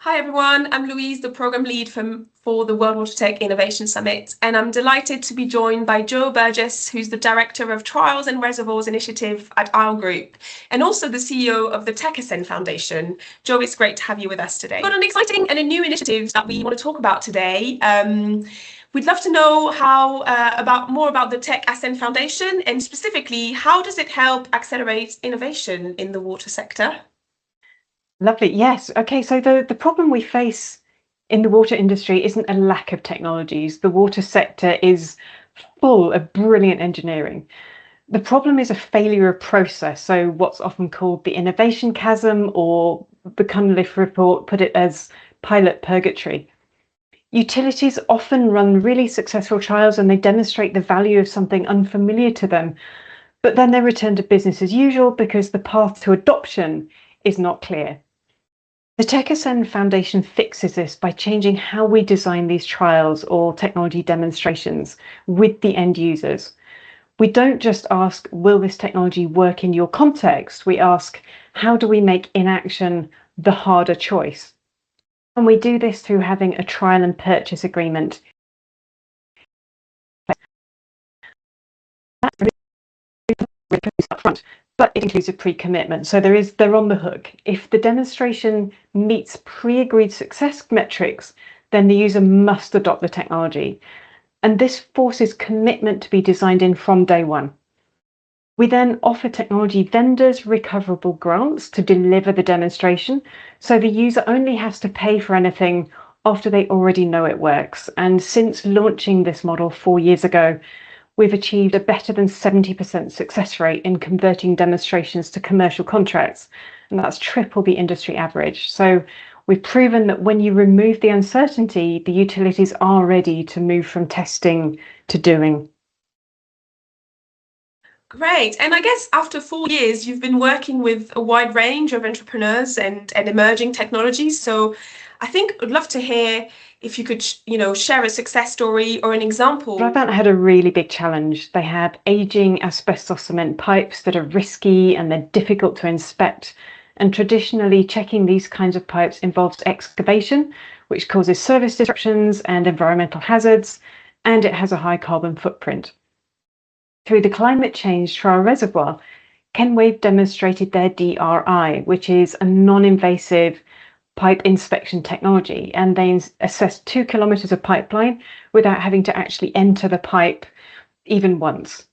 Hi everyone, I'm Louise, the program lead for the World Water Tech Innovation Summit, and I'm delighted to be joined by Jo Burgess, who's the Director of Trials and Reservoirs Initiative at Isle Group, and also the CEO of the TechAscend Foundation. Jo, it's great to have you with us today. We've got an exciting and a new initiative that we want to talk about today. We'd love to know more about the TechAscend Foundation, and specifically, how does it help accelerate innovation in the water sector? Lovely. Yes. Okay. So the problem we face in the water industry isn't a lack of technologies. The water sector is full of brilliant engineering. The problem is a failure of process. So what's often called the innovation chasm, or the Cunliffe report put it as pilot purgatory. Utilities often run really successful trials and they demonstrate the value of something unfamiliar to them, but then they return to business as usual because the path to adoption is not clear. The TechAscend Foundation fixes this by changing how we design these trials or technology demonstrations with the end users. We don't just ask, will this technology work in your context? We ask, how do we make inaction the harder choice? And we do this through having a trial and purchase agreement. Upfront, but it includes a pre-commitment. So they're on the hook. If the demonstration meets pre-agreed success metrics, then the user must adopt the technology. And this forces commitment to be designed in from day one. We then offer technology vendors recoverable grants to deliver the demonstration, so the user only has to pay for anything after they already know it works. And since launching this model 4 years ago, we've achieved a better than 70% success rate in converting demonstrations to commercial contracts, and that's triple the industry average. So we've proven that when you remove the uncertainty, the utilities are ready to move from testing to doing. Great. And I guess after 4 years, you've been working with a wide range of entrepreneurs and emerging technologies. So I think I'd love to hear if you could, share a success story or an example. Brabant had a really big challenge. They have aging asbestos cement pipes that are risky and they're difficult to inspect. And traditionally, checking these kinds of pipes involves excavation, which causes service disruptions and environmental hazards, and it has a high carbon footprint. Through the climate change trial reservoir, Kenwave demonstrated their DRI, which is a non-invasive pipe inspection technology, and they assessed 2 kilometers of pipeline without having to actually enter the pipe even once.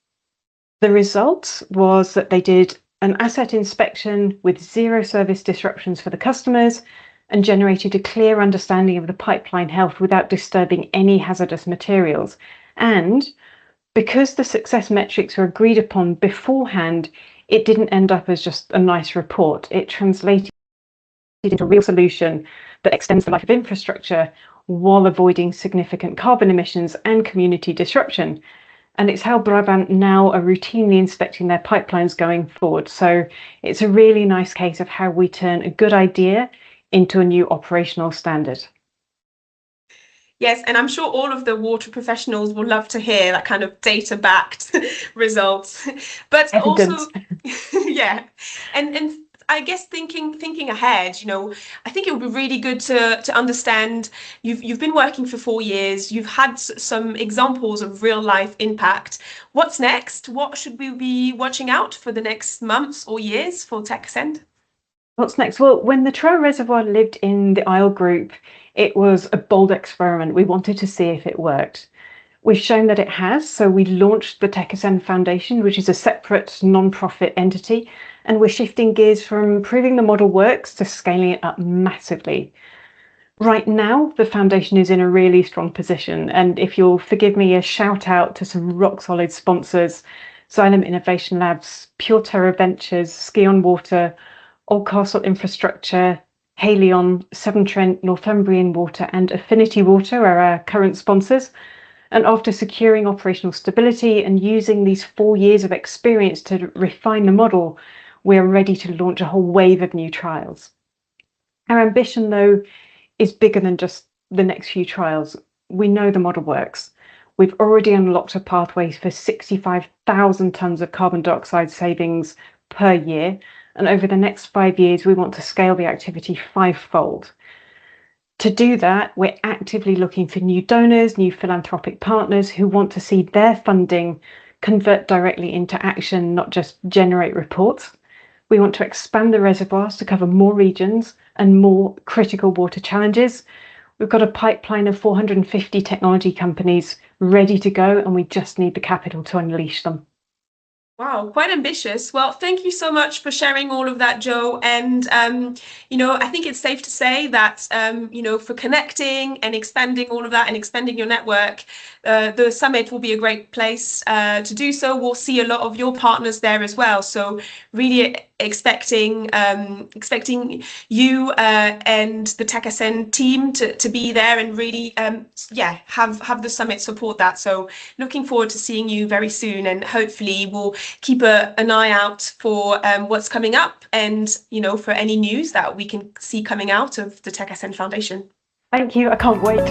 The result was that they did an asset inspection with 0 service disruptions for the customers and generated a clear understanding of the pipeline health without disturbing any hazardous materials. And because the success metrics were agreed upon beforehand, it didn't end up as just a nice report. It translated into a real solution that extends the life of infrastructure while avoiding significant carbon emissions and community disruption. And it's how Brabant now are routinely inspecting their pipelines going forward. So it's a really nice case of how we turn a good idea into a new operational standard. Yes, and I'm sure all of the water professionals will love to hear that kind of data-backed results. But Evidence. Also, yeah, and I guess thinking ahead, I think it would be really good to understand. You've been working for 4 years. You've had some examples of real life impact. What's next? What should we be watching out for the next months or years for TechAscend? What's next? Well, when the Trial Reservoir lived in the Isle Group, it was a bold experiment. We wanted to see if it worked. We've shown that it has, so we launched the TechAscend Foundation, which is a separate non-profit entity, and we're shifting gears from proving the model works to scaling it up massively. Right now, the foundation is in a really strong position, and if you'll forgive me, a shout out to some rock solid sponsors: Xylem Innovation Labs, Pure Terra Ventures, Ski on Water, Oldcastle Infrastructure, Haleon, Severn Trent, Northumbrian Water and Affinity Water are our current sponsors. And after securing operational stability and using these 4 years of experience to refine the model, we're ready to launch a whole wave of new trials. Our ambition, though, is bigger than just the next few trials. We know the model works. We've already unlocked a pathway for 65,000 tonnes of carbon dioxide savings per year. And over the next 5 years, we want to scale the activity 5-fold. To do that, we're actively looking for new donors, new philanthropic partners who want to see their funding convert directly into action, not just generate reports. We want to expand the reservoirs to cover more regions and more critical water challenges. We've got a pipeline of 450 technology companies ready to go, and we just need the capital to unleash them. Wow, quite ambitious. Well, thank you so much for sharing all of that, Jo. And, I think it's safe to say that, for connecting and expanding all of that and expanding your network, the summit will be a great place to do so. We'll see a lot of your partners there as well. So really expecting you and the TechSN team to be there and really, have the summit support that. So looking forward to seeing you very soon, and hopefully we'll keep an eye out for what's coming up, and for any news that we can see coming out of the TechSN Foundation. Thank you. I can't wait.